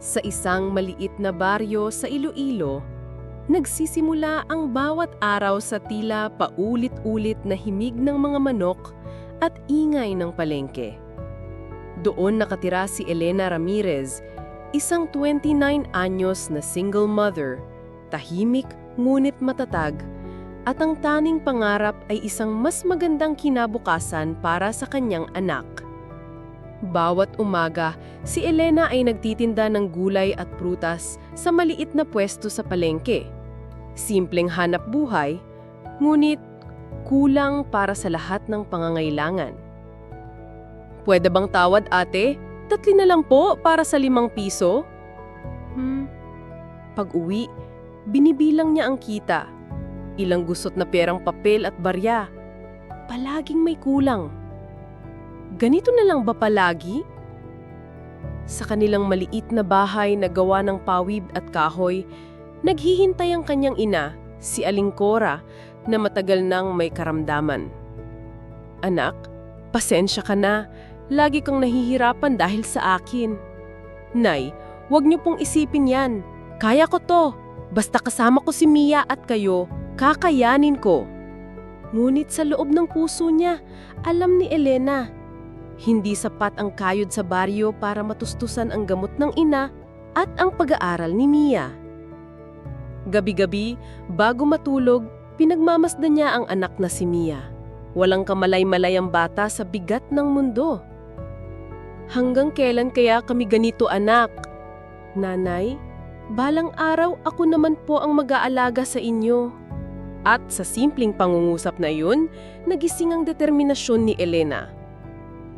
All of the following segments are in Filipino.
Sa isang maliit na baryo sa Iloilo, nagsisimula ang bawat araw sa tila paulit-ulit na himig ng mga manok at ingay ng palengke. Doon nakatira si Elena Ramirez, isang 29 anyos na single mother, tahimik ngunit matatag, at ang tanging pangarap ay isang mas magandang kinabukasan para sa kanyang anak. Bawat umaga, si Elena ay nagtitinda ng gulay at prutas sa maliit na pwesto sa palengke. Simpleng hanap buhay, ngunit kulang para sa lahat ng pangangailangan. "Pwede bang tawad, ate? 3 na lang po para sa 5 piso?" Pag-uwi, binibilang niya ang kita. Ilang gusot na perang papel at barya. Palaging may kulang. Ganito na lang ba palagi? Sa kanilang maliit na bahay na gawa ng pawid at kahoy, naghihintay ang kanyang ina, si Aling Cora, na matagal nang may karamdaman. "Anak, pasensya ka na. Lagi kang nahihirapan dahil sa akin." "Nay, huwag niyo pong isipin yan. Kaya ko to. Basta kasama ko si Mia at kayo, kakayanin ko." Ngunit sa loob ng puso niya, alam ni Elena, hindi sapat ang kayod sa baryo para matustusan ang gamot ng ina at ang pag-aaral ni Mia. Gabi-gabi, bago matulog, pinagmamasdan niya ang anak na si Mia. Walang kamalay-malay ang bata sa bigat ng mundo. "Hanggang kailan kaya kami ganito, anak?" "Nanay, balang araw ako naman po ang mag-aalaga sa inyo." At sa simpleng pangungusap na yun, nagising ang determinasyon ni Elena.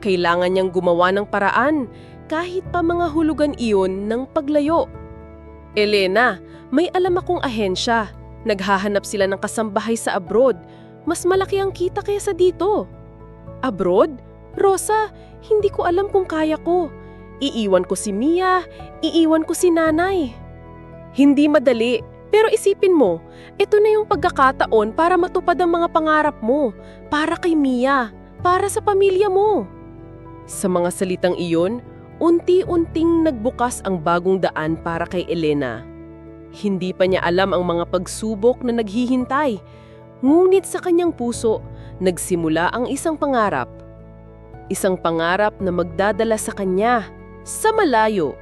Kailangan niyang gumawa ng paraan, kahit pa mga hulugan iyon ng paglayo. "Elena, may alam akong ahensya. Naghahanap sila ng kasambahay sa abroad. Mas malaki ang kita kaysa dito." "Abroad? Rosa, hindi ko alam kung kaya ko. Iiwan ko si Mia, iiwan ko si nanay." "Hindi madali, pero isipin mo, ito na yung pagkakataon para matupad ang mga pangarap mo, para kay Mia, para sa pamilya mo." Sa mga salitang iyon, unti-unting nagbukas ang bagong daan para kay Elena. Hindi pa niya alam ang mga pagsubok na naghihintay, ngunit sa kanyang puso, nagsimula ang isang pangarap. Isang pangarap na magdadala sa kanya, sa malayo.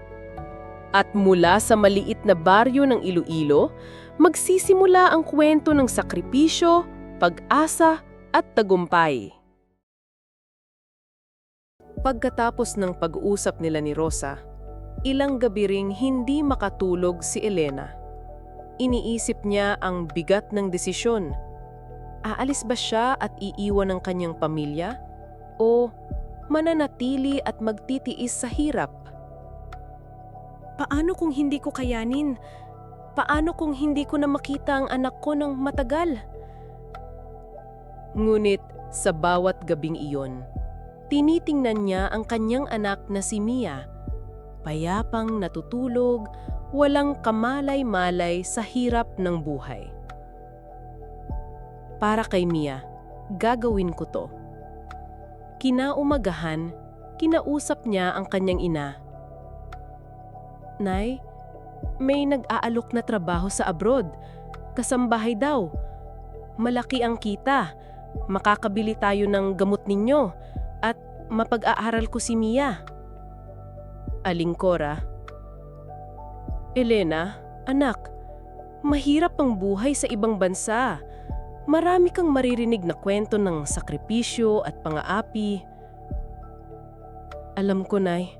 At mula sa maliit na baryo ng Iloilo, magsisimula ang kwento ng sakripisyo, pag-asa at tagumpay. Pagkatapos ng pag-uusap nila ni Rosa, ilang gabi ring hindi makatulog si Elena. Iniisip niya ang bigat ng desisyon. Aalis ba siya at iiwan ang kanyang pamilya? O mananatili at magtitiis sa hirap? "Paano kung hindi ko kayanin? Paano kung hindi ko na makita ang anak ko ng matagal?" Ngunit sa bawat gabing iyon, tinitingnan niya ang kanyang anak na si Mia, payapang natutulog, walang kamalay-malay sa hirap ng buhay. "Para kay Mia, gagawin ko to." Kinaumagahan, kinausap niya ang kanyang ina. "Nay, may nag-aalok na trabaho sa abroad. Kasambahay daw. Malaki ang kita. Makakabili tayo ng gamot ninyo at mapag-aaral ko si Mia." Aling Cora: "Elena, anak, mahirap ang buhay sa ibang bansa. Marami kang maririnig na kwento ng sakripisyo at pang-aapi." "Alam ko, Nay.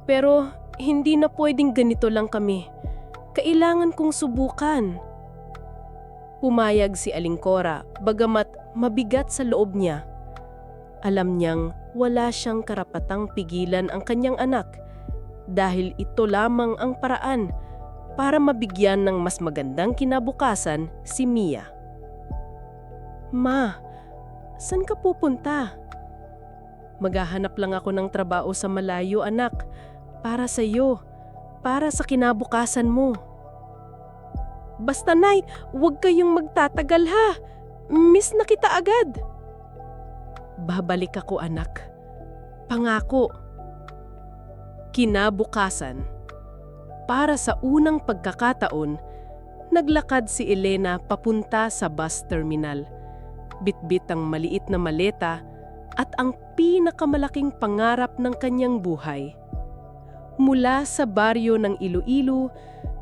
Pero hindi na pwedeng ganito lang kami. Kailangan kong subukan." Pumayag si Aling Cora, bagamat mabigat sa loob niya. Alam niyang wala siyang karapatang pigilan ang kanyang anak dahil ito lamang ang paraan para mabigyan ng mas magandang kinabukasan si Mia. "Ma, saan ka pupunta?" "Maghahanap lang ako ng trabaho sa malayo, anak. Para sa iyo, para sa kinabukasan mo." "Basta, Nay, huwag kayong magtatagal ha. Miss na kita agad." "Babalik ako, anak. Pangako." Kinabukasan, para sa unang pagkakataon, naglakad si Elena papunta sa bus terminal. Bitbit ang maliit na maleta at ang pinakamalaking pangarap ng kanyang buhay. Mula sa baryo ng Iloilo,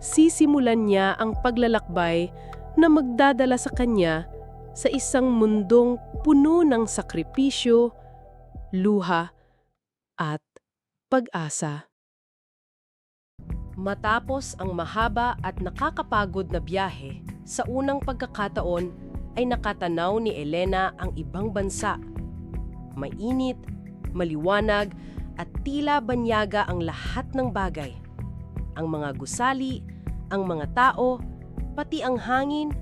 sisimulan niya ang paglalakbay na magdadala sa kanya sa isang mundong puno ng sakripisyo, luha, at pag-asa. Matapos ang mahaba at nakakapagod na biyahe, sa unang pagkakataon ay nakatanaw ni Elena ang ibang bansa. Mainit, maliwanag, at tila banyaga ang lahat ng bagay. Ang mga gusali, ang mga tao, pati ang hangin,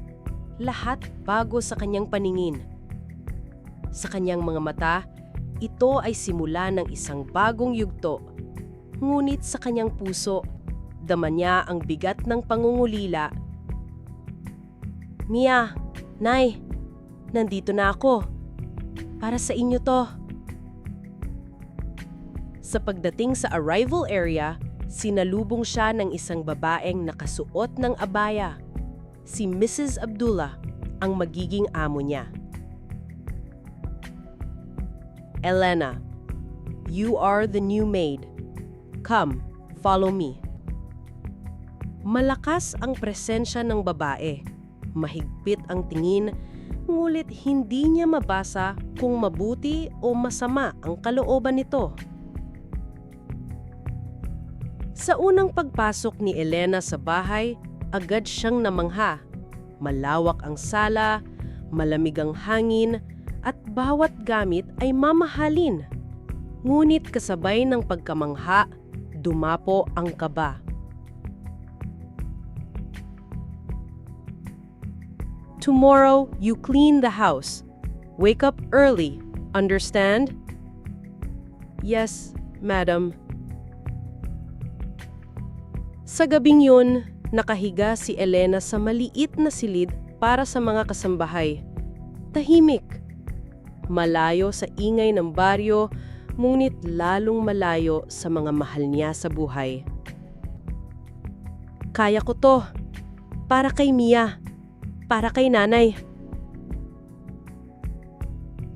lahat bago sa kanyang paningin. Sa kanyang mga mata, ito ay simula ng isang bagong yugto. Ngunit sa kanyang puso, dama niya ang bigat ng pangungulila. Mia, Nay, nandito na ako. Para sa inyo to. Sa pagdating sa arrival area, sinalubong siya ng isang babaeng nakasuot ng abaya. Si Mrs. Abdullah, ang magiging amo niya. Elena, you are the new maid. Come, follow me. Malakas ang presensya ng babae. Mahigpit ang tingin, ngulit hindi niya mabasa kung mabuti o masama ang kalooban nito. Sa unang pagpasok ni Elena sa bahay, agad siyang namangha. Malawak ang sala, malamig ang hangin, at bawat gamit ay mamahalin. Ngunit kasabay ng pagkamangha, dumapo ang kaba. Tomorrow, you clean the house. Wake up early. Understand? Yes, madam. Sa gabing yun, nakahiga si Elena sa maliit na silid para sa mga kasambahay. Tahimik. Malayo sa ingay ng baryo, ngunit lalong malayo sa mga mahal niya sa buhay. Kaya ko to. Para kay Mia. Para kay nanay.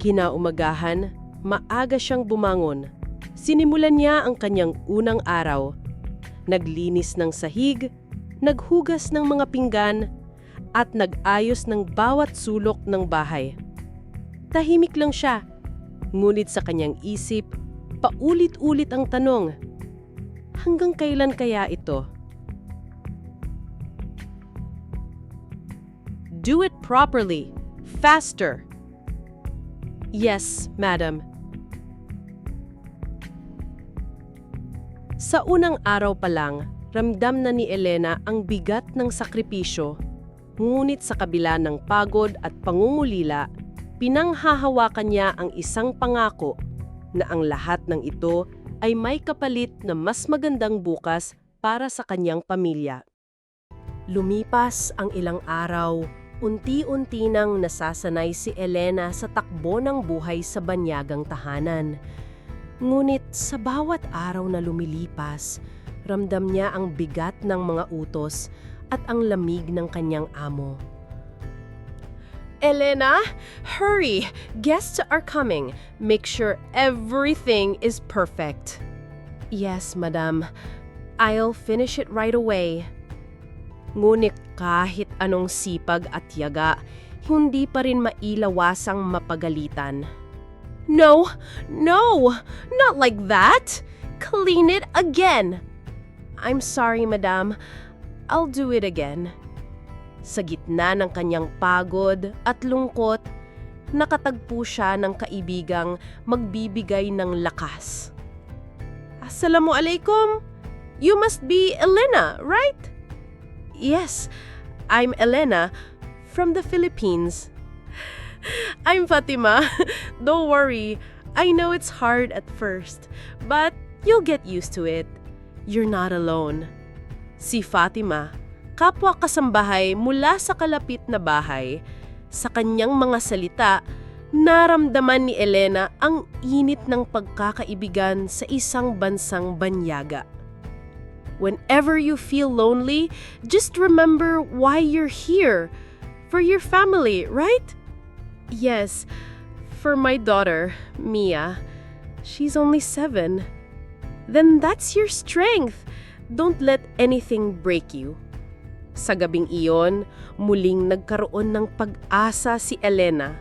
Kinaumagahan, maaga siyang bumangon. Sinimulan niya ang kanyang unang araw. Naglinis ng sahig, naghugas ng mga pinggan, at nag-ayos ng bawat sulok ng bahay. Tahimik lang siya, ngunit sa kanyang isip, paulit-ulit ang tanong, hanggang kailan kaya ito? Do it properly. Faster. Yes, madam. Sa unang araw pa lang, ramdam na ni Elena ang bigat ng sakripisyo. Ngunit sa kabila ng pagod at pangungulila, pinanghahawakan niya ang isang pangako na ang lahat ng ito ay may kapalit na mas magandang bukas para sa kanyang pamilya. Lumipas ang ilang araw. Unti-unti nang nasasanay si Elena sa takbo ng buhay sa banyagang tahanan. Ngunit sa bawat araw na lumilipas, ramdam niya ang bigat ng mga utos at ang lamig ng kanyang amo. Elena, hurry! Guests are coming. Make sure everything is perfect. Yes, madam. I'll finish it right away. Ngunit kahit anong sipag at yaga, hindi pa rin mailawasang mapagalitan. No! No! Not like that! Clean it again! I'm sorry, madam. I'll do it again. Sa gitna ng kanyang pagod at lungkot, nakatagpo siya ng kaibigang magbibigay ng lakas. Assalamualaikum! You must be Elena, right? Yes, I'm Elena from the Philippines. I'm Fatima. Don't worry. I know it's hard at first, but you'll get used to it. You're not alone. Si Fatima, kapwa kasambahay mula sa kalapit na bahay, sa kanyang mga salita, naramdaman ni Elena ang init ng pagkakaibigan sa isang bansang banyaga. Whenever you feel lonely, just remember why you're here. For your family, right? Yes, for my daughter, Mia. She's only 7. Then that's your strength. Don't let anything break you. Sa gabing iyon, muling nagkaroon ng pag-asa si Elena.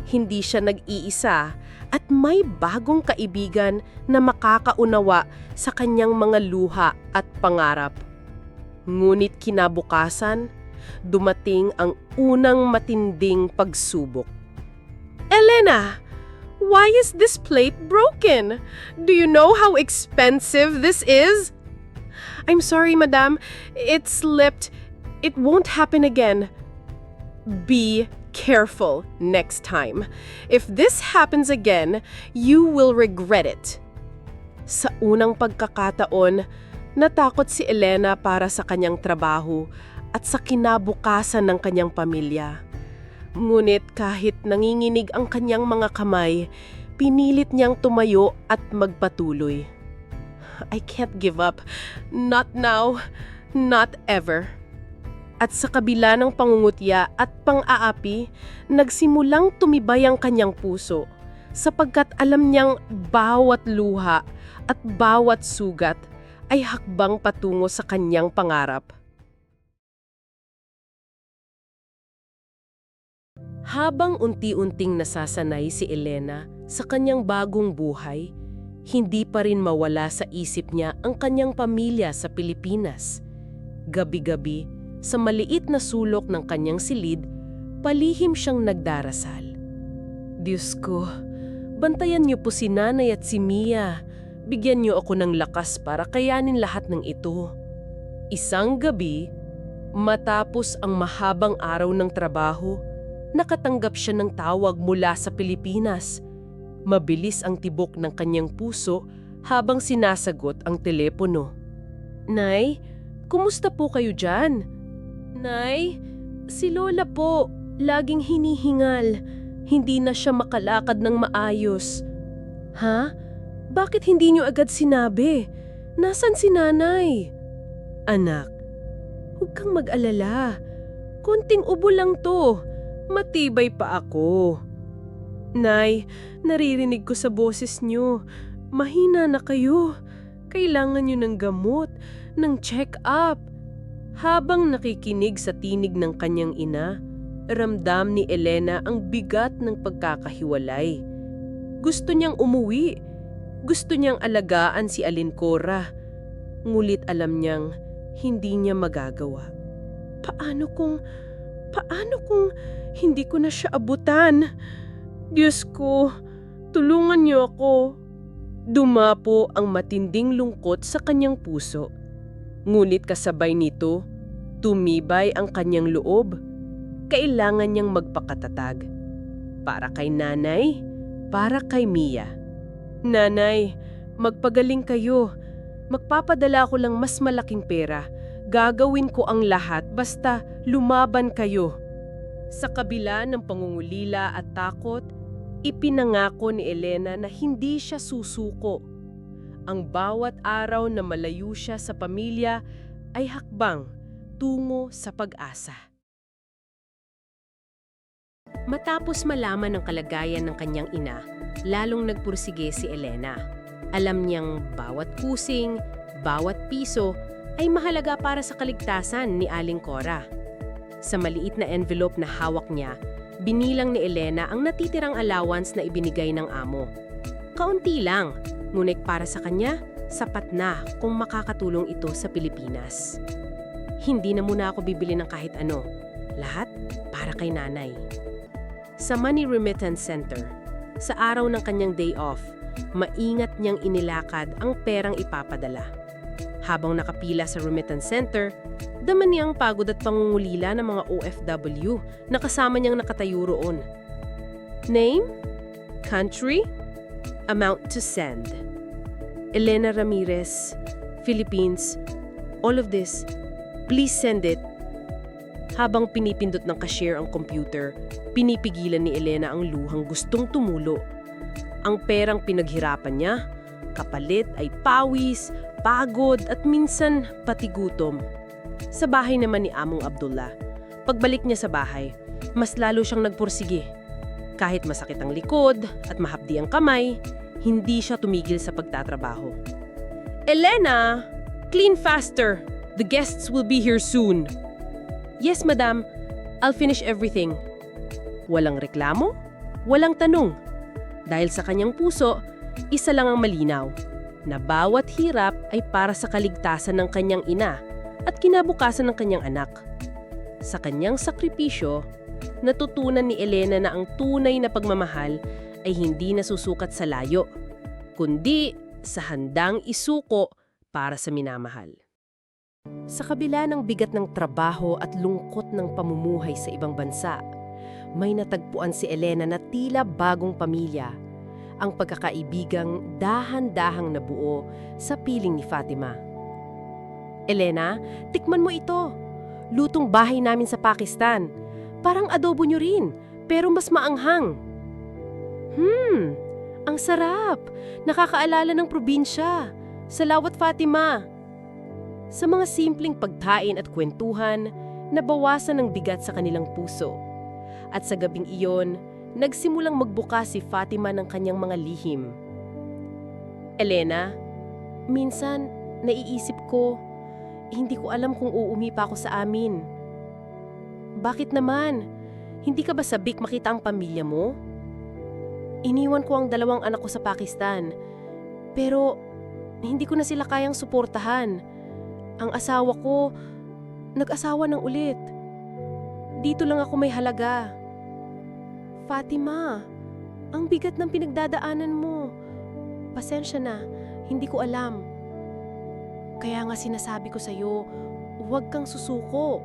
Hindi siya nag-iisa at may bagong kaibigan na makakaunawa sa kanyang mga luha at pangarap. Ngunit kinabukasan, dumating ang unang matinding pagsubok. Elena, why is this plate broken? Do you know how expensive this is? I'm sorry, madam. It slipped. It won't happen again. Be careful next time. If this happens again, you will regret it. Sa unang pagkakataon, natakot si Elena para sa kanyang trabaho at sa kinabukasan ng kanyang pamilya. Ngunit kahit nanginginig ang kanyang mga kamay, pinilit niyang tumayo at magpatuloy. I can't give up. Not now. Not ever. At sa kabila ng pangungutya at pang-aapi, nagsimulang tumibay ang kanyang puso sapagkat alam niyang bawat luha at bawat sugat ay hakbang patungo sa kanyang pangarap. Habang unti-unting nasasanay si Elena sa kanyang bagong buhay, hindi pa rin mawala sa isip niya ang kanyang pamilya sa Pilipinas. Gabi-gabi, sa maliit na sulok ng kanyang silid, palihim siyang nagdarasal. Diyos ko, bantayan niyo po si Nanay at si Mia. Bigyan niyo ako ng lakas para kayanin lahat ng ito. Isang gabi, matapos ang mahabang araw ng trabaho, nakatanggap siya ng tawag mula sa Pilipinas. Mabilis ang tibok ng kanyang puso habang sinasagot ang telepono. Nay, kumusta po kayo dyan? Nay, si Lola po, laging hinihingal. Hindi na siya makalakad ng maayos. Ha? Bakit hindi niyo agad sinabi? Nasaan si Nanay? Anak, huwag kang mag-alala. Konting ubo lang to. Matibay pa ako. Nay, naririnig ko sa boses niyo. Mahina na kayo. Kailangan niyo ng gamot, ng check-up. Habang nakikinig sa tinig ng kanyang ina, ramdam ni Elena ang bigat ng pagkakahiwalay. Gusto niyang umuwi. Gusto niyang alagaan si Alincorra. Ngulit alam niyang hindi niya magagawa. Paano kung hindi ko na siya abutan? Diyos ko, tulungan niyo ako. Dumapo ang matinding lungkot sa kanyang puso. Ngunit kasabay nito, tumibay ang kanyang loob. Kailangan niyang magpakatatag. Para kay Nanay, para kay Mia. Nanay, magpagaling kayo. Magpapadala ko lang mas malaking pera. Gagawin ko ang lahat basta lumaban kayo. Sa kabila ng pangungulila at takot, ipinangako ni Elena na hindi siya susuko. Ang bawat araw na malayo siya sa pamilya ay hakbang tungo sa pag-asa. Matapos malaman ang kalagayan ng kanyang ina, lalong nagpursige si Elena. Alam niyang bawat kusing, bawat piso ay mahalaga para sa kaligtasan ni Alincorra. Sa maliit na envelope na hawak niya, binilang ni Elena ang natitirang allowance na ibinigay ng amo. Kaunti lang, ngunit para sa kanya, sapat na kung makakatulong ito sa Pilipinas. Hindi na muna ako bibili ng kahit ano. Lahat para kay Nanay. Sa Money Remittance Center, sa araw ng kanyang day off, maingat niyang inilakad ang perang ipapadala. Habang nakapila sa remittance center, dama niyang pagod at pangungulila ng mga OFW na kasama niyang nakatayo roon. Name? Country? Amount to send. Elena Ramirez, Philippines. All of this. Please send it. Habang pinipindot ng cashier ang computer, pinipigilan ni Elena ang luhang gustong tumulo. Ang perang pinaghirapan niya, kapalit ay pawis, pagod at minsan pati gutom. Sa bahay naman ni Among Abdullah, pagbalik niya sa bahay, mas lalo siyang nagpursige. Kahit masakit ang likod at mahapdi ang kamay, hindi siya tumigil sa pagtatrabaho. "Elena, clean faster! The guests will be here soon." "Yes, madam. I'll finish everything." Walang reklamo, walang tanong. Dahil sa kanyang puso, isa lang ang malinaw, na bawat hirap ay para sa kaligtasan ng kanyang ina at kinabukasan ng kanyang anak. Sa kanyang sakripisyo, natutunan ni Elena na ang tunay na pagmamahal ay hindi nasusukat sa layo, kundi sa handang isuko para sa minamahal. Sa kabila ng bigat ng trabaho at lungkot ng pamumuhay sa ibang bansa, may natagpuan si Elena na tila bagong pamilya, ang pagkakaibigang dahan-dahang nabuo sa piling ni Fatima. "Elena, tikman mo ito. Lutong bahay namin sa Pakistan. Parang adobo nyo rin, pero mas maanghang." Ang sarap. Nakakaalala ng probinsya. Salawat, Fatima." Sa mga simpleng pagkain at kwentuhan, nabawasan ang bigat sa kanilang puso. At sa gabing iyon, nagsimulang magbukas si Fatima ng kanyang mga lihim. "Elena, minsan naiisip ko, hindi ko alam kung uuwi pa ako sa amin." "Bakit naman? Hindi ka ba sabik makita ang pamilya mo?" "Iniwan ko ang 2 anak ko sa Pakistan, pero hindi ko na sila kayang suportahan. Ang asawa ko, nag-asawa ng ulit. Dito lang ako may halaga." "Fatima, ang bigat ng pinagdadaanan mo. Pasensya na, hindi ko alam. Kaya nga sinasabi ko sa'yo, huwag kang susuko.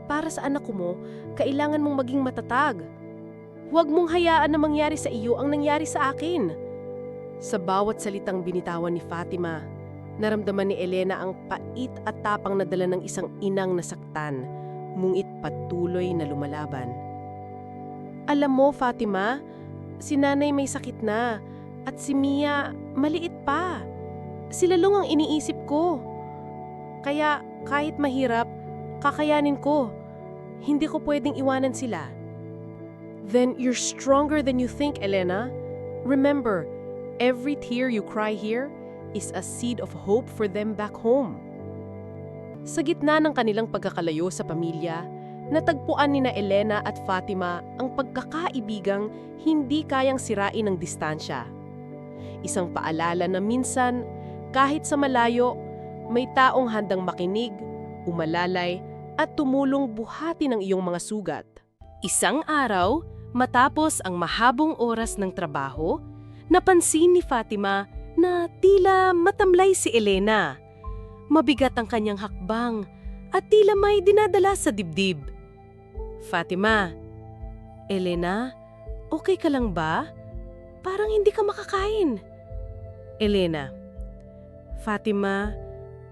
Para sa anak ko mo, kailangan mong maging matatag. Huwag mong hayaan na mangyari sa iyo ang nangyari sa akin." Sa bawat salitang binitawan ni Fatima, naramdaman ni Elena ang pait at tapang na dala ng isang inang nasaktan, ngunit patuloy na lumalaban. "Alam mo, Fatima, si nanay may sakit na, at si Mia maliit pa. Sila lang ang iniisip ko. Kaya kahit mahirap, kakayanin ko. Hindi ko pwedeng iwanan sila." "Then you're stronger than you think, Elena. Remember, every tear you cry here is a seed of hope for them back home." Sa gitna ng kanilang pagkakalayo sa pamilya, natagpuan nina Elena at Fatima ang pagkakaibigang hindi kayang sirain ng distansya. Isang paalala na minsan, kahit sa malayo, may taong handang makinig, umalalay, at tumulong buhati ng iyong mga sugat. Isang araw, matapos ang mahabong oras ng trabaho, napansin ni Fatima na tila matamlay si Elena. Mabigat ang kanyang hakbang at tila may dinadala sa dibdib. "Fatima, Elena, okay ka lang ba? Parang hindi ka makakain." Elena: "Fatima,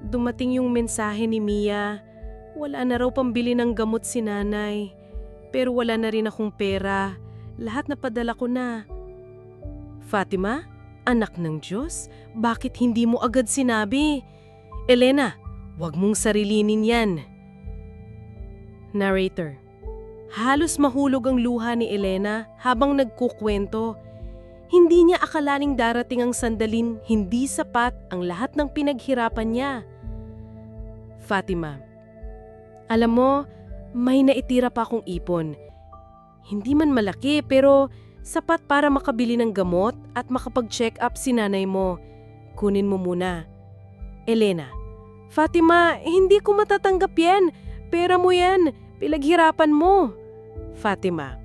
dumating yung mensahe ni Mia. Wala na raw pambili ng gamot si nanay. Pero wala na rin akong pera. Lahat napadala ko na." "Fatima, anak ng Diyos, bakit hindi mo agad sinabi? Elena, huwag mong sarilinin yan." Narrator: halos mahulog ang luha ni Elena habang nagkukwento. Hindi niya akalaning darating ang sandalin hindi sapat ang lahat ng pinaghirapan niya. "Fatima, alam mo, may naitira pa akong ipon. Hindi man malaki pero sapat para makabili ng gamot at makapag-check up si nanay mo. Kunin mo muna." Elena: "Fatima, hindi ko matatanggap yan. Pera mo yan. Pinaghirapan mo." Fatima: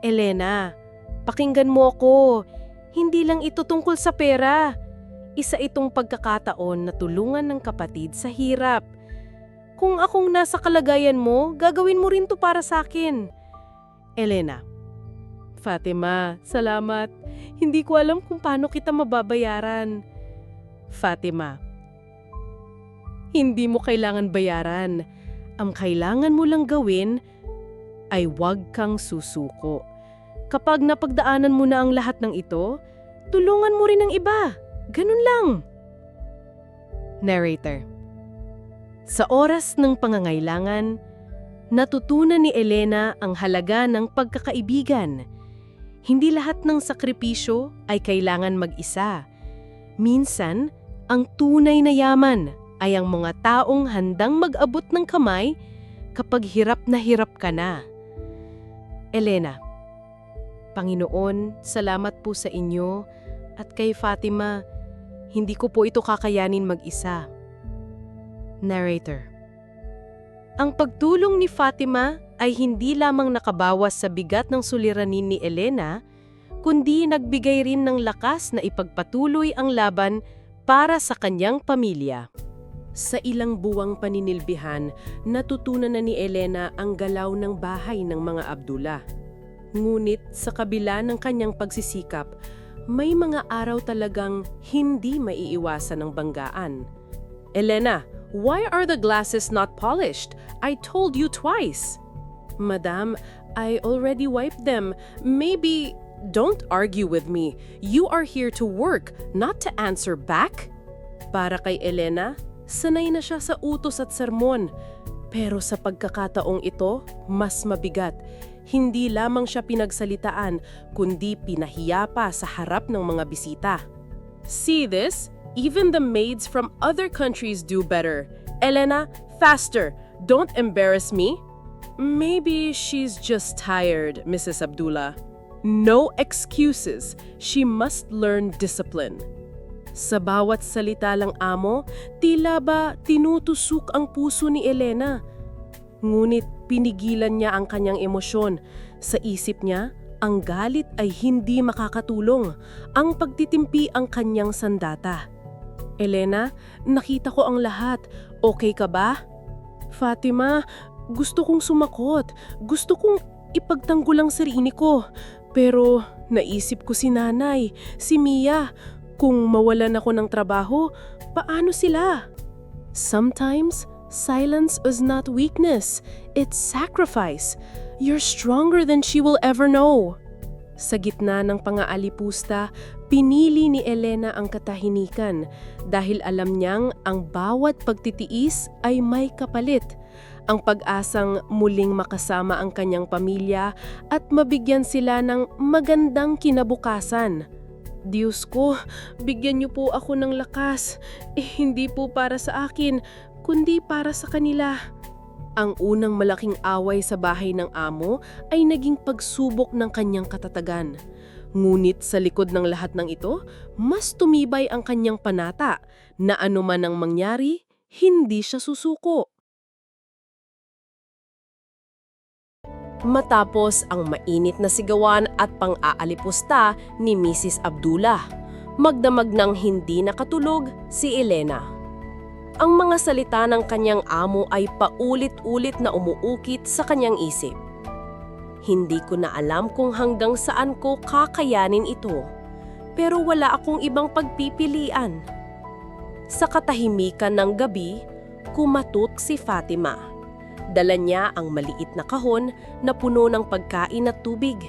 "Elena, pakinggan mo ako. Hindi lang ito tungkol sa pera. Isa itong pagkakataon na tulungan ng kapatid sa hirap. Kung akong nasa kalagayan mo, gagawin mo rin to para sa akin." Elena: "Fatima, salamat. Hindi ko alam kung paano kita mababayaran." Fatima: "Hindi mo kailangan bayaran. Ang kailangan mo lang gawin ay huwag kang susuko. Kapag napagdaanan mo na ang lahat ng ito, tulungan mo rin ang iba. Ganun lang." Narrator. Sa oras ng pangangailangan, natutunan ni Elena ang halaga ng pagkakaibigan. Hindi lahat ng sakripisyo ay kailangan mag-isa. Minsan, ang tunay na yaman ay ang mga taong handang mag-abot ng kamay kapag hirap ka na. Elena. Panginoon, salamat po sa inyo at kay Fatima, hindi ko po ito kakayanin mag-isa. Narrator. Ang pagtulong ni Fatima ay hindi lamang nakabawas sa bigat ng suliranin ni Elena, kundi nagbigay rin ng lakas na ipagpatuloy ang laban para sa kanyang pamilya. Sa ilang buwang paninilbihan, natutunan na ni Elena ang galaw ng bahay ng mga Abdullah. Ngunit sa kabila ng kanyang pagsisikap, may mga araw talagang hindi maiiwasan ng banggaan. Elena, why are the glasses not polished? I told you twice. Madam, I already wiped them. Maybe don't argue with me. You are here to work, not to answer back. Para kay Elena, sanay na siya sa utos at sermon. Pero sa pagkakataong ito, mas mabigat. Hindi lamang siya pinagsalitaan, kundi pinahiya pa sa harap ng mga bisita. See this? Even the maids from other countries do better. Elena, faster! Don't embarrass me. Maybe she's just tired, Mrs. Abdullah. No excuses. She must learn discipline. Sa bawat salita lang amo, tila ba tinutusok ang puso ni Elena. Ngunit pinigilan niya ang kanyang emosyon. Sa isip niya, ang galit ay hindi makakatulong. Ang pagtitimpi ang kanyang sandata. Elena, nakita ko ang lahat. Okay ka ba? Fatima, gusto kong sumakot. Gusto kong ipagtanggol ang sarili ko. Pero naisip ko si nanay, si Mia. Kung mawalan ako ng trabaho, paano sila? Sometimes, silence is not weakness. It's sacrifice. You're stronger than she will ever know. Sa gitna ng pangaalipusta, pinili ni Elena ang katahimikan dahil alam niyang ang bawat pagtitiis ay may kapalit. Ang pag-asang muling makasama ang kanyang pamilya at mabigyan sila ng magandang kinabukasan. Diyos ko, bigyan niyo po ako ng lakas. Hindi po para sa akin, kundi para sa kanila. Ang unang malaking away sa bahay ng amo ay naging pagsubok ng kanyang katatagan. Ngunit sa likod ng lahat ng ito, mas tumibay ang kanyang panata na anuman ang mangyari, hindi siya susuko. Matapos ang mainit na sigawan at pang-aalipusta ni Mrs. Abdullah, magdamag ng hindi nakatulog si Elena. Ang mga salita ng kanyang amo ay paulit-ulit na umuukit sa kanyang isip. Hindi ko na alam kung hanggang saan ko kakayanin ito, pero wala akong ibang pagpipilian. Sa katahimikan ng gabi, kumatok si Fatima. Dala niya ang maliit na kahon na puno ng pagkain at tubig.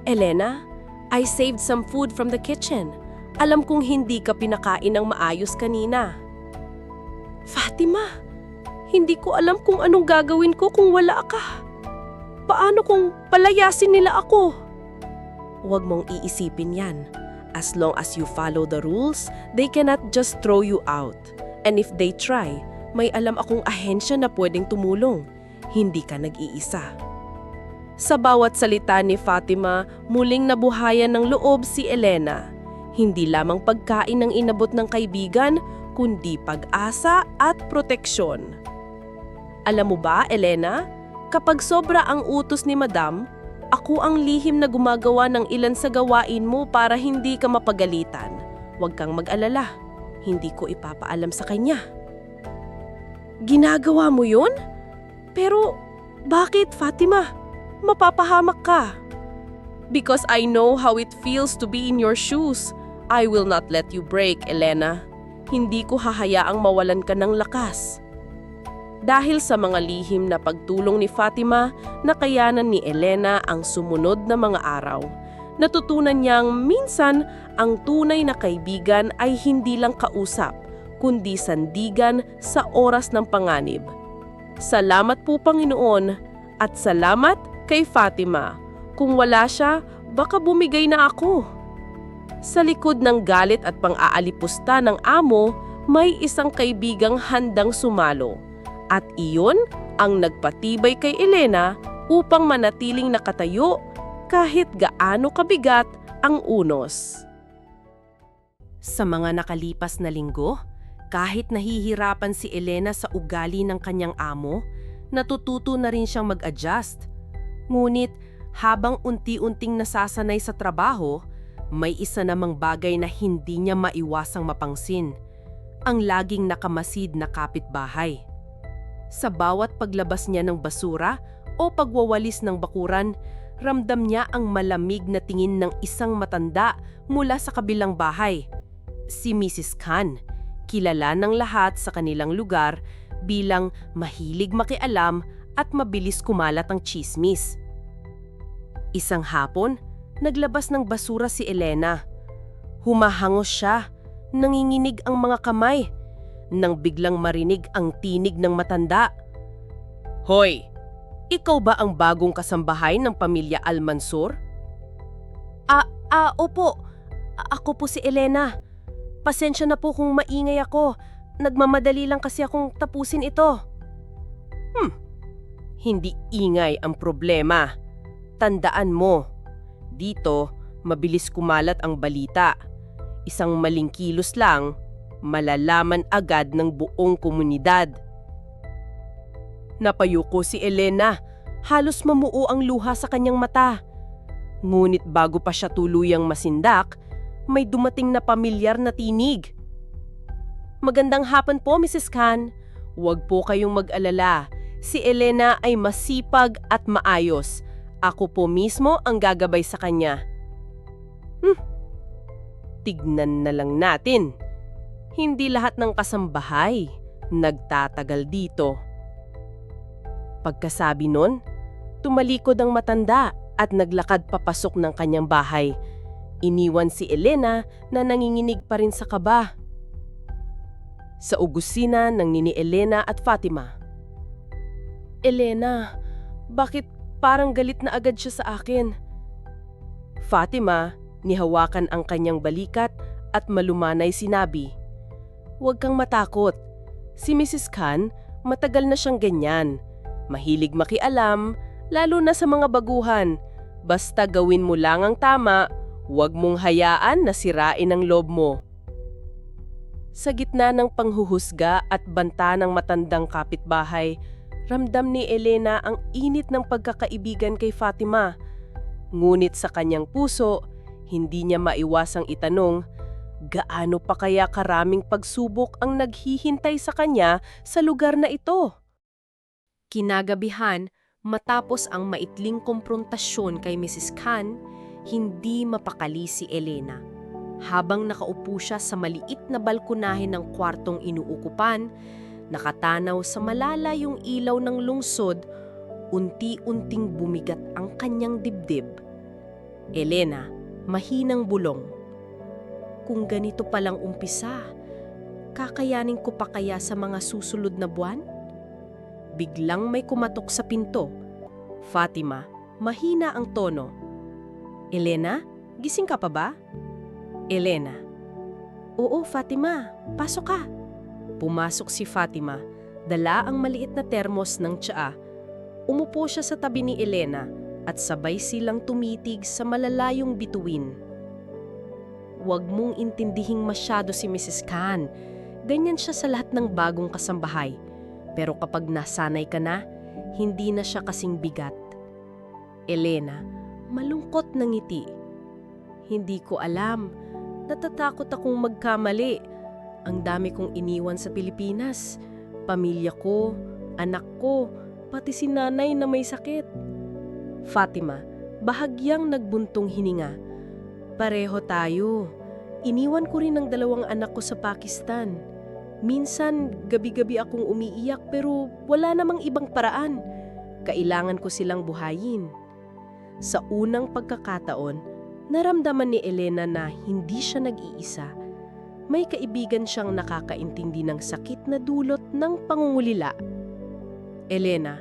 Elena, I saved some food from the kitchen. Alam kong hindi ka pinakain ng maayos kanina. Fatima, hindi ko alam kung anong gagawin ko kung wala ka. Paano kung palayasin nila ako? Huwag mong iisipin yan. As long as you follow the rules, they cannot just throw you out. And if they try, may alam akong ahensya na pwedeng tumulong. Hindi ka nag-iisa. Sa bawat salita ni Fatima, muling nabuhayan ng loob si Elena. Hindi lamang pagkain ang inabot ng kaibigan, kundi pag-asa at proteksyon. Alam mo ba, Elena, kapag sobra ang utos ni Madam, ako ang lihim na gumagawa ng ilan sa gawain mo para hindi ka mapagalitan. Huwag kang mag-alala. Hindi ko ipapaalam sa kanya. Ginagawa mo yun? Pero bakit, Fatima? Mapapahamak ka. Because I know how it feels to be in your shoes. I will not let you break, Elena. Hindi ko hahayaang mawalan ka ng lakas. Dahil sa mga lihim na pagtulong ni Fatima, nakayanan ni Elena ang sumunod na mga araw. Natutunan niyang minsan ang tunay na kaibigan ay hindi lang kausap, kundi sandigan sa oras ng panganib. Salamat po Panginoon at salamat kay Fatima. Kung wala siya, baka bumigay na ako. Sa likod ng galit at pang-aalipusta ng amo, may isang kaibigang handang sumalo. At iyon ang nagpatibay kay Elena upang manatiling nakatayo kahit gaano kabigat ang unos. Sa mga nakalipas na linggo, kahit nahihirapan si Elena sa ugali ng kanyang amo, natututo na rin siyang mag-adjust. Ngunit habang unti-unting nasasanay sa trabaho, may isa namang bagay na hindi niya maiwasang mapangsin, ang laging nakamasid na kapitbahay. Sa bawat paglabas niya ng basura o pagwawalis ng bakuran, ramdam niya ang malamig na tingin ng isang matanda mula sa kabilang bahay. Si Mrs. Khan, kilala ng lahat sa kanilang lugar bilang mahilig makialam at mabilis kumalat ang tsismis. Isang hapon, naglabas ng basura si Elena. Humahangos siya, nanginginig ang mga kamay, nang biglang marinig ang tinig ng matanda. "Hoy! Ikaw ba ang bagong kasambahay ng pamilya Almansur?" Opo. Ako po si Elena. Pasensya na po kung maingay ako. Nagmamadali lang kasi akong tapusin ito." Hindi ingay ang problema. Tandaan mo, dito mabilis kumalat ang balita. Isang maling kilos lang, malalaman agad ng buong komunidad. Napayuko si Elena, halos mamuo ang luha sa kanyang mata. Ngunit bago pa siya tuluyang masindak, may dumating na pamilyar na tinig. Magandang hapon po, Mrs. Khan. Huwag po kayong mag-alala. Si Elena ay masipag at maayos. Ako po mismo ang gagabay sa kanya. Tignan na lang natin. Hindi lahat ng kasambahay nagtatagal dito. Pagkasabi nun, tumalikod ang matanda at naglakad papasok ng kanyang bahay. Iniwan si Elena na nanginginig pa rin sa kaba. Sa ugusina ng Nini Elena at Fatima. Elena, bakit parang galit na agad siya sa akin? Fatima, nihawakan ang kanyang balikat at malumanay sinabi, "Huwag kang matakot. Si Mrs. Khan, matagal na siyang ganyan. Mahilig makialam, lalo na sa mga baguhan. Basta gawin mo lang ang tama, huwag mong hayaan na sirain ang loob mo." Sa gitna ng panghuhusga at banta ng matandang kapitbahay, ramdam ni Elena ang init ng pagkakaibigan kay Fatima. Ngunit sa kanyang puso, hindi niya maiwasang itanong, gaano pa kaya karaming pagsubok ang naghihintay sa kanya sa lugar na ito? Kinagabihan, matapos ang maitling komprontasyon kay Mrs. Khan, hindi mapakali si Elena. Habang nakaupo siya sa maliit na balkonahe ng kwartong inuukupan, nakatanaw sa malalayong ilaw ng lungsod, unti-unting bumigat ang kanyang dibdib. Elena, mahinang bulong. Kung ganito palang umpisa, kakayanin ko pa kaya sa mga susunod na buwan? Biglang may kumatok sa pinto. Fatima, mahina ang tono. Elena, gising ka pa ba? Elena, oo Fatima, pasok ka. Pumasok si Fatima, dala ang maliit na termos ng tsaa. Umupo siya sa tabi ni Elena at sabay silang tumitig sa malalayong bituin. Huwag mong intindihing masyado si Mrs. Khan. Ganyan siya sa lahat ng bagong kasambahay. Pero kapag nasanay ka na, hindi na siya kasing bigat. Elena, malungkot na ngiti. Hindi ko alam. Natatakot akong magkamali. Ang dami kong iniwan sa Pilipinas. Pamilya ko, anak ko, pati si nanay na may sakit. Fatima, bahagyang nagbuntong hininga. Pareho tayo. Iniwan ko rin ang 2 anak ko sa Pakistan. Minsan, gabi-gabi akong umiiyak pero wala namang ibang paraan. Kailangan ko silang buhayin. Sa unang pagkakataon, naramdaman ni Elena na hindi siya nag-iisa. may kaibigan siyang nakakaintindi ng sakit na dulot ng pangungulila. Elena,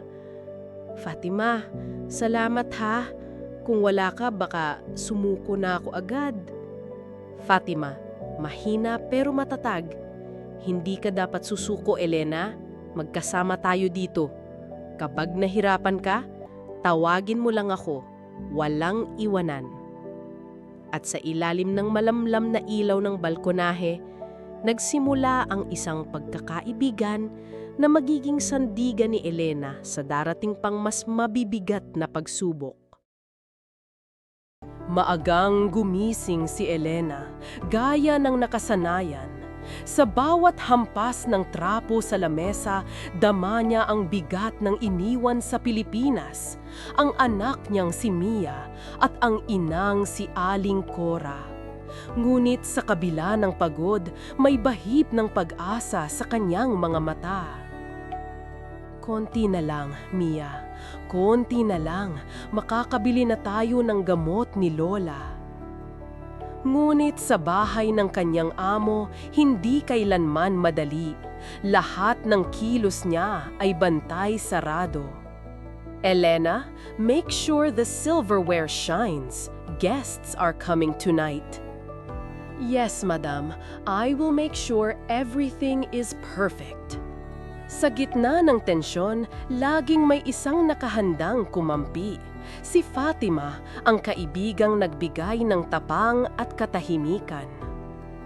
Fatima, salamat ha. Kung wala ka, baka sumuko na ako agad. Fatima, mahina pero matatag. Hindi ka dapat susuko, Elena. Magkasama tayo dito. Kapag nahirapan ka, tawagin mo lang ako. Walang iwanan. At sa ilalim ng malamlam na ilaw ng balkonahe, nagsimula ang isang pagkakaibigan na magiging sandigan ni Elena sa darating pang mas mabibigat na pagsubok. Maagang gumising si Elena, gaya ng nakasanayan. Sa bawat hampas ng trapo sa lamesa, dama niya ang bigat ng iniwan sa Pilipinas, ang anak niyang si Mia at ang inang si Aling Cora. Ngunit sa kabila ng pagod, may bahid ng pag-asa sa kanyang mga mata. Konti na lang, Mia. Konti na lang. Makakabili na tayo ng gamot ni Lola. Ngunit sa bahay ng kanyang amo, hindi kailanman madali. Lahat ng kilos niya ay bantay sarado. Elena, make sure the silverware shines. Guests are coming tonight. Yes, madam. I will make sure everything is perfect. Sa gitna ng tensyon, laging may isang nakahandang kumampi. Si Fatima, ang kaibigang nagbigay ng tapang at katahimikan.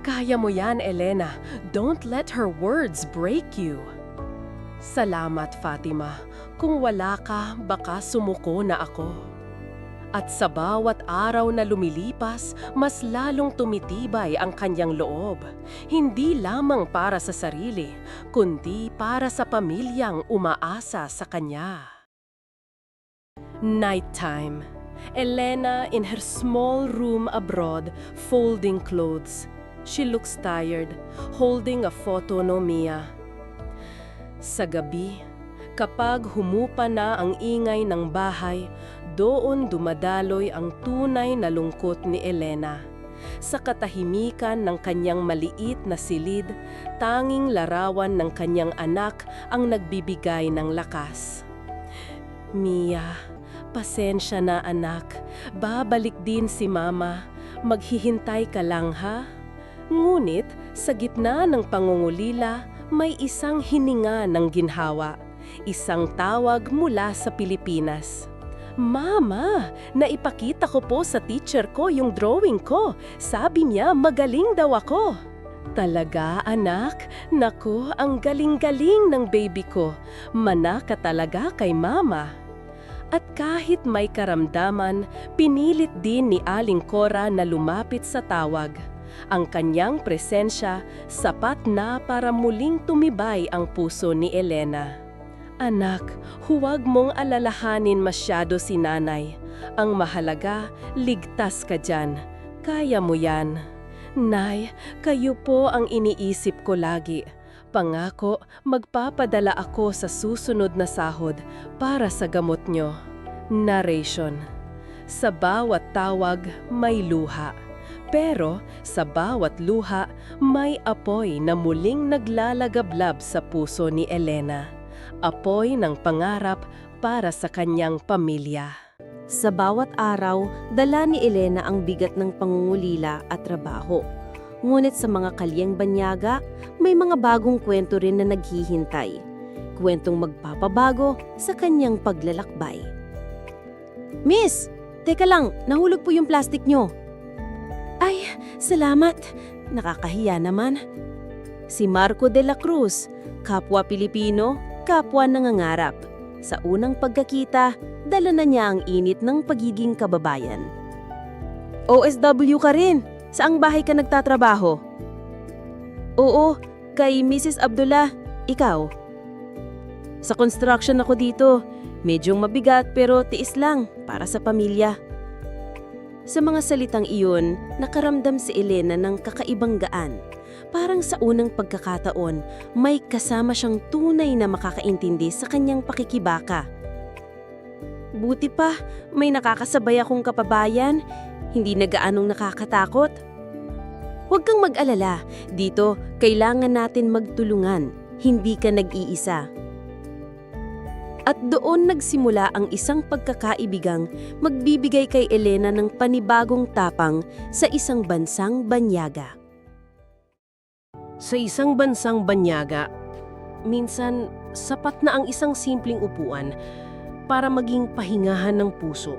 Kaya mo yan, Elena. Don't let her words break you. Salamat, Fatima. Kung wala ka, baka sumuko na ako. At sa bawat araw na lumilipas, mas lalong tumitibay ang kanyang loob. Hindi lamang para sa sarili, kundi para sa pamilyang umaasa sa kanya. Nighttime. Elena in her small room abroad, folding clothes. She looks tired, holding a photo no Mia. Sa gabi, kapag humupa na ang ingay ng bahay, doon dumadaloy ang tunay na lungkot ni Elena. Sa katahimikan ng kanyang maliit na silid, tanging larawan ng kanyang anak ang nagbibigay ng lakas. Mia, pasensya na anak. Babalik din si Mama. Maghihintay ka lang ha? Ngunit sa gitna ng pangungulila, may isang hininga ng ginhawa. Isang tawag mula sa Pilipinas. Mama, naipakita ko po sa teacher ko yung drawing ko. Sabi niya magaling daw ako. Talaga anak? Naku, ang galing-galing ng baby ko. Mana ka talaga kay Mama. At kahit may karamdaman, pinilit din ni Aling Cora na lumapit sa tawag. Ang kanyang presensya sapat na para muling tumibay ang puso ni Elena. Anak, huwag mong alalahanin masyado si nanay. Ang mahalaga, ligtas ka dyan. Kaya mo yan. Nay, kayo po ang iniisip ko lagi. Pangako, magpapadala ako sa susunod na sahod para sa gamot nyo. Narration. Sa bawat tawag, may luha. Pero sa bawat luha, may apoy na muling naglalagablab sa puso ni Elena. Apoy ng pangarap para sa kanyang pamilya. Sa bawat araw, dala ni Elena ang bigat ng pangungulila at trabaho. Ngunit sa mga kalyeng banyaga, may mga bagong kwento rin na naghihintay. Kwentong magpapabago sa kanyang paglalakbay. Miss! Teka lang, nahulog po yung plastic nyo. Ay, salamat. Nakakahiya naman. Si Marco de la Cruz, kapwa Pilipino, kapwa nangangarap. Sa unang pagkakita, dala na niya ang init ng pagiging kababayan. OSW ka rin. Saang bahay ka nagtatrabaho? Oo, kay Mrs. Abdullah. Ikaw? Sa construction ako dito. Medyo mabigat pero tiis lang para sa pamilya. Sa mga salitang iyon, nakaramdam si Elena ng kakaibang gaan. Parang sa unang pagkakataon, may kasama siyang tunay na makakaintindi sa kanyang pakikibaka. Buti pa, may nakakasabay akong kapabayan, hindi na gaanong nakakatakot. Huwag kang mag-alala. Dito, kailangan natin magtulungan. Hindi ka nag-iisa. At doon nagsimula ang isang pagkakaibigang magbibigay kay Elena ng panibagong tapang sa isang bansang banyaga. Sa isang bansang banyaga, minsan sapat na ang isang simpleng upuan para maging pahingahan ng puso.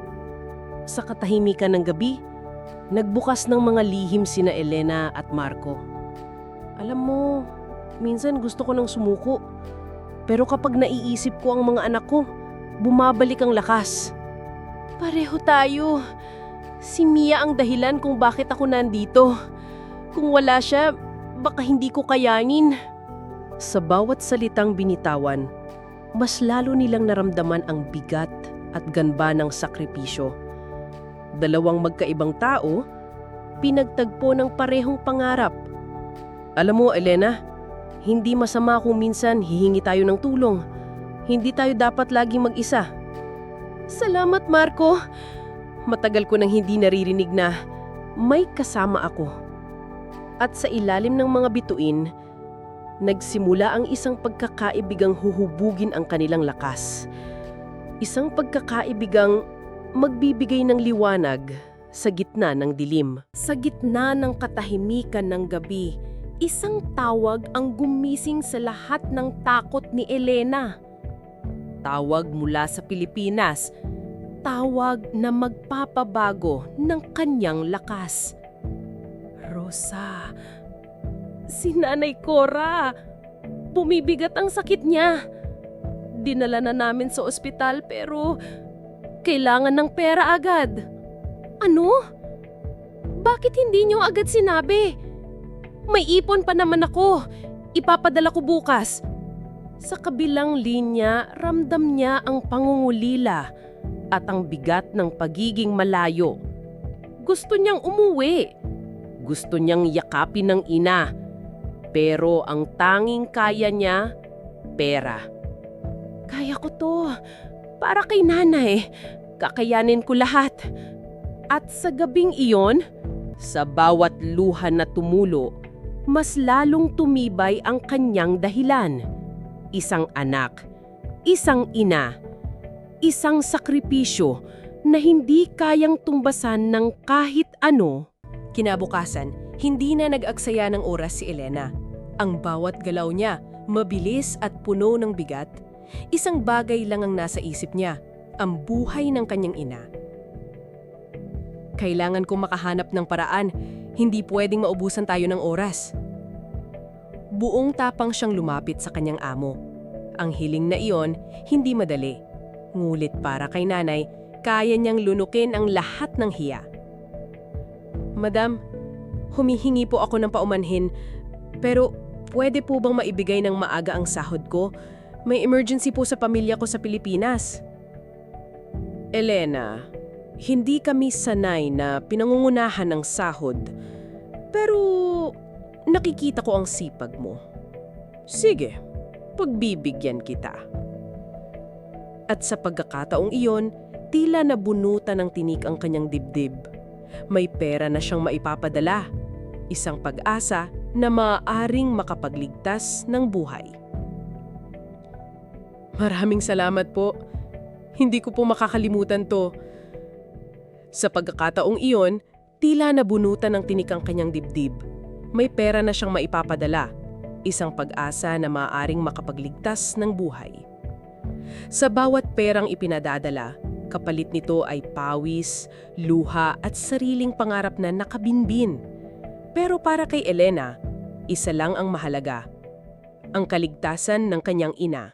Sa katahimikan ng gabi, nagbukas ng mga lihim sina Elena at Marco. Alam mo, minsan gusto ko nang sumuko. Pero kapag naiisip ko ang mga anak ko, bumabalik ang lakas. Pareho tayo. Si Mia ang dahilan kung bakit ako nandito. Kung wala siya, baka hindi ko kayanin. Sa bawat salitang binitawan, mas lalo nilang naramdaman ang bigat at ganba ng sakripisyo. Dalawang magkaibang tao, pinagtagpo ng parehong pangarap. Alam mo, Elena, hindi masama kung minsan hihingi tayo ng tulong. Hindi tayo dapat laging mag-isa. Salamat, Marco. Matagal ko nang hindi naririnig na may kasama ako. At sa ilalim ng mga bituin, nagsimula ang isang pagkakaibigang huhubugin ang kanilang lakas. Isang pagkakaibigang magbibigay ng liwanag sa gitna ng dilim. Sa gitna ng katahimikan ng gabi, isang tawag ang gumising sa lahat ng takot ni Elena. Tawag mula sa Pilipinas. Tawag na magpapabago ng kanyang lakas. Rosa, si Nanay Cora. Bumibigat ang sakit niya. Dinala na namin sa ospital pero kailangan ng pera agad. Ano? Bakit hindi niyo agad sinabi? May ipon pa naman ako. Ipapadala ko bukas. Sa kabilang linya, ramdam niya ang pangungulila at ang bigat ng pagiging malayo. Gusto niyang umuwi. Gusto niyang yakapin ng ina. Pero ang tanging kaya niya, pera. Kaya ko to. Para kay nanay. Kakayanin ko lahat. At sa gabing iyon, sa bawat luha na tumulo, mas lalong tumibay ang kanyang dahilan. Isang anak, isang ina, isang sakripisyo na hindi kayang tumbasan ng kahit ano. Kinabukasan, hindi na nag-aksaya ng oras si Elena. Ang bawat galaw niya, mabilis at puno ng bigat. Isang bagay lang ang nasa isip niya, ang buhay ng kanyang ina. Kailangan kong makahanap ng paraan. Hindi pwedeng maubusan tayo ng oras. Buong tapang siyang lumapit sa kanyang amo. Ang hiling na iyon, hindi madali. Ngulit para kay nanay, kaya niyang lunukin ang lahat ng hiya. Madam, humihingi po ako ng paumanhin, pero pwede po bang maibigay ng maaga ang sahod ko? May emergency po sa pamilya ko sa Pilipinas. Elena, hindi kami sanay na pinangungunahan ng sahod. Pero nakikita ko ang sipag mo. Sige, pagbibigyan kita. At sa pagkakataong iyon, tila nabunutan ng tinik ang kanyang dibdib. May pera na siyang maipapadala. Isang pag-asa na maaaring makapagligtas ng buhay. Maraming salamat po. Hindi ko po makakalimutan to. Sa pagkakataong iyon, tila nabunutan ng tinik ang kanyang dibdib. May pera na siyang maipapadala. Isang pag-asa na maaaring makapagligtas ng buhay. Sa bawat perang ipinadadala, kapalit nito ay pawis, luha at sariling pangarap na nakabinbin. Pero para kay Elena, isa lang ang mahalaga, ang kaligtasan ng kanyang ina.